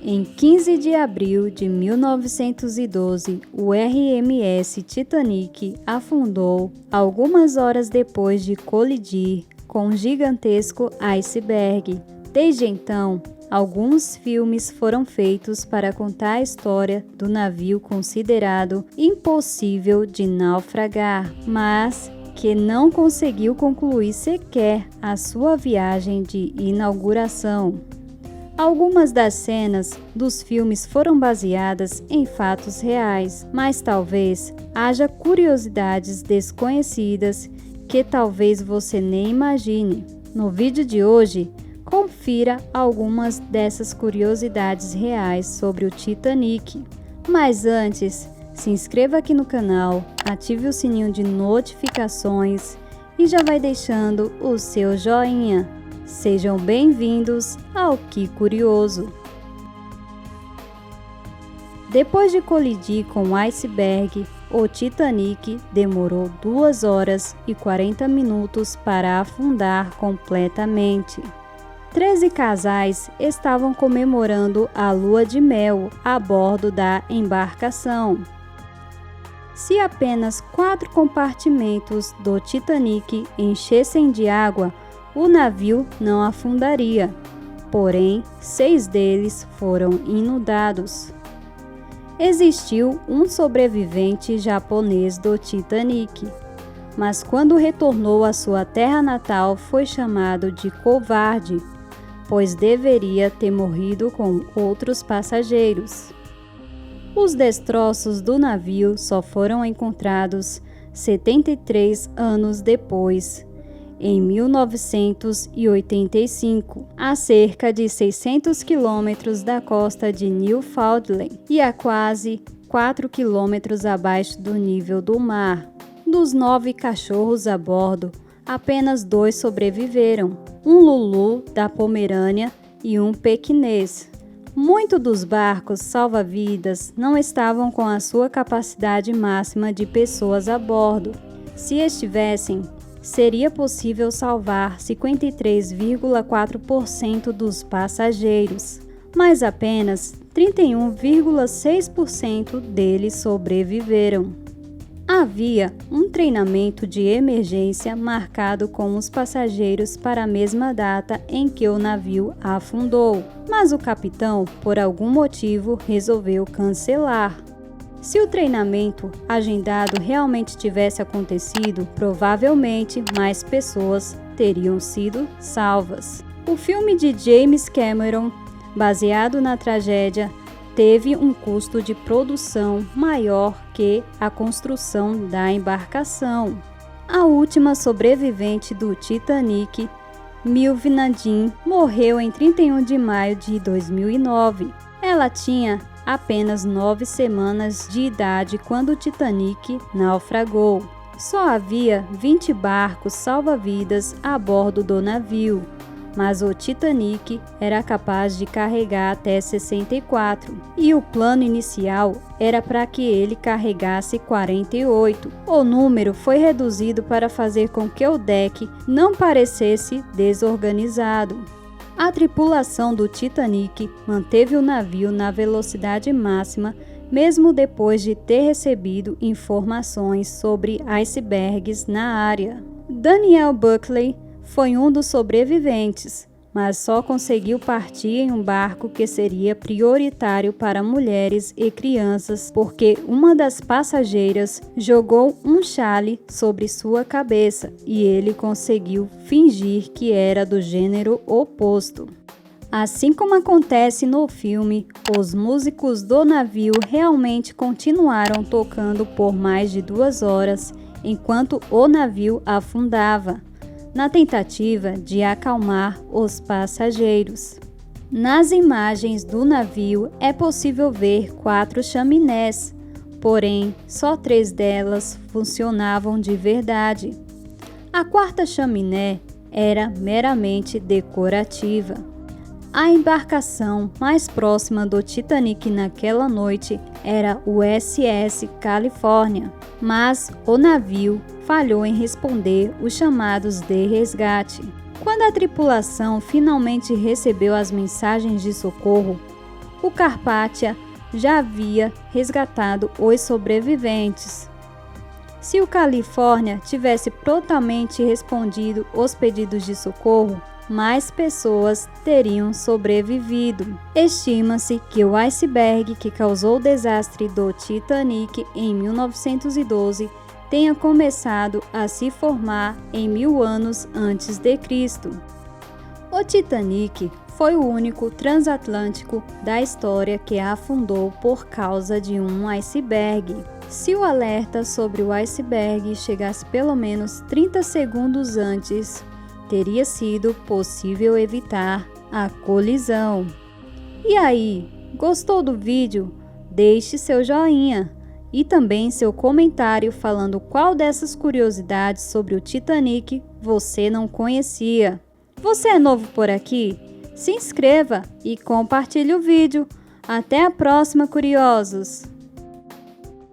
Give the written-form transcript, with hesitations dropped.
Em 15 de abril de 1912, o RMS Titanic afundou algumas horas depois de colidir com um gigantesco iceberg. Desde então, alguns filmes foram feitos para contar a história do navio considerado impossível de naufragar, mas que não conseguiu concluir sequer a sua viagem de inauguração. Algumas das cenas dos filmes foram baseadas em fatos reais, mas talvez haja curiosidades desconhecidas que talvez você nem imagine. No vídeo de hoje, confira algumas dessas curiosidades reais sobre o Titanic. Mas antes, se inscreva aqui no canal, ative o sininho de notificações e já vai deixando o seu joinha. Sejam bem-vindos ao Que Curioso! Depois de colidir com o iceberg, o Titanic demorou 2 horas e 40 minutos para afundar completamente. 13 casais estavam comemorando a lua de mel a bordo da embarcação. Se apenas 4 compartimentos do Titanic enchessem de água, o navio não afundaria, porém 6 deles foram inundados. Existiu um sobrevivente japonês do Titanic, mas quando retornou à sua terra natal foi chamado de covarde, pois deveria ter morrido com outros passageiros. Os destroços do navio só foram encontrados 73 anos depois, em 1985, a cerca de 600 quilômetros da costa de Newfoundland e a quase 4 quilômetros abaixo do nível do mar. Dos 9 cachorros a bordo, apenas 2 sobreviveram, um Lulu da Pomerânia e um pequinês. Muitos dos barcos salva-vidas não estavam com a sua capacidade máxima de pessoas a bordo. Se estivessem, seria possível salvar 53,4% dos passageiros, mas apenas 31,6% deles sobreviveram. Havia um treinamento de emergência marcado com os passageiros para a mesma data em que o navio afundou, mas o capitão, por algum motivo, resolveu cancelar. Se o treinamento agendado realmente tivesse acontecido, provavelmente mais pessoas teriam sido salvas. O filme de James Cameron, baseado na tragédia, teve um custo de produção maior que a construção da embarcação. A última sobrevivente do Titanic, Milve Nadine, morreu em 31 de maio de 2009. Ela tinha apenas 9 semanas de idade quando o Titanic naufragou. Só havia 20 barcos salva-vidas a bordo do navio, mas o Titanic era capaz de carregar até 64, e o plano inicial era para que ele carregasse 48. O número foi reduzido para fazer com que o deck não parecesse desorganizado. A tripulação do Titanic manteve o navio na velocidade máxima, mesmo depois de ter recebido informações sobre icebergs na área. Daniel Buckley foi um dos sobreviventes, mas só conseguiu partir em um barco que seria prioritário para mulheres e crianças porque uma das passageiras jogou um chale sobre sua cabeça e ele conseguiu fingir que era do gênero oposto. Assim como acontece no filme, os músicos do navio realmente continuaram tocando por mais de 2 horas enquanto o navio afundava, na tentativa de acalmar os passageiros. Nas imagens do navio é possível ver 4 chaminés, porém só 3 delas funcionavam de verdade. A 4ª chaminé era meramente decorativa. A embarcação mais próxima do Titanic naquela noite era o SS California, mas o navio falhou em responder os chamados de resgate. Quando a tripulação finalmente recebeu as mensagens de socorro, o Carpathia já havia resgatado os sobreviventes. Se o Califórnia tivesse prontamente respondido os pedidos de socorro, mais pessoas teriam sobrevivido. Estima-se que o iceberg que causou o desastre do Titanic em 1912 tenha começado a se formar em 1000 anos antes de Cristo. O Titanic foi o único transatlântico da história que afundou por causa de um iceberg. Se o alerta sobre o iceberg chegasse pelo menos 30 segundos antes, teria sido possível evitar a colisão. E aí, gostou do vídeo? Deixe seu joinha e também seu comentário falando qual dessas curiosidades sobre o Titanic você não conhecia. Você é novo por aqui? Se inscreva e compartilhe o vídeo. Até a próxima, curiosos!